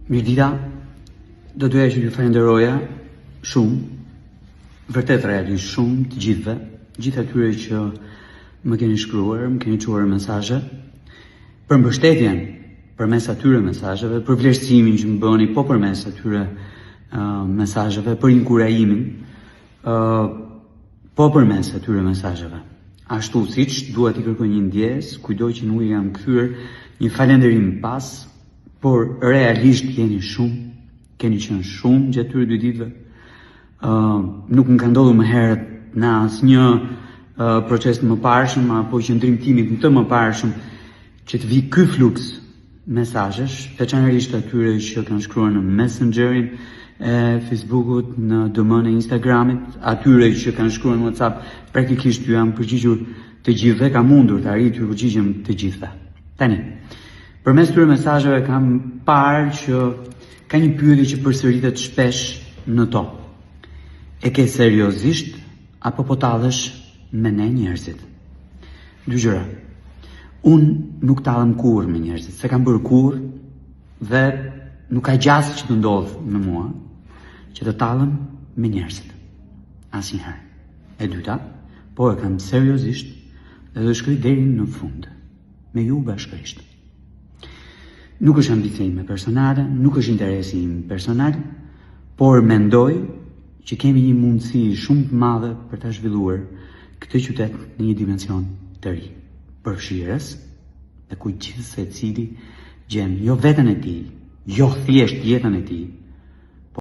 Mirëdita, do doja që ju falenderoja shumë, vërtet realisht shumë të gjithëve, gjithë atyre që më keni shkruar, më keni çuar mesazhe, për mbështetjen përmes atyre mesazheve, për vlerësimin që më bëni po përmes atyre mesazheve, për inkurajimin po përmes atyre mesazheve. Ashtu siç dua t'i kërkoj një ndjes, kujdo që nuk jam kthyer një falënderim pas, por realisht keni qenë shumë gjatë këtyre 2 ditëve. Nuk më ka ndodhur më herët në asnjë proces të mëparshëm apo qëndrim timit në të mëparshëm që të vi ky fluks mesazhesh, veçanërisht atyre që kanë shkruar në Messengerin e Facebookut, në DM-n e Instagramit, atyre që kanë shkruar në WhatsApp, praktikisht ju jam përgjigjur të gjithëve, kam mundur të arrit të përgjigjem të gjithëve. Tani, përmes këtyre mesazheve kam parë që ka një pyetje që përsëritet shpesh në to. E ke seriozisht apo po tallesh me ne njerëzit? 2 gjëra. Unë nuk tallem kurrë me njerëzit, se kam bërë kurrë dhe nuk ka gjasë që të ndodhë në mua që të tallem me njerëzit. Asnjëherë. E dyta, po e kam seriozisht dhe do shkoj deri në fund me ju bashkërisht. Nuk është ambicia ime personale, nuk është interesi im personal, por mendoj që kemi një mundësi shumë të madhe për ta zhvilluar këtë qytet në një dimension të ri, përfshirës dhe ku gjithë secili gjen jo veten e tij, jo thjesht jetën e tij,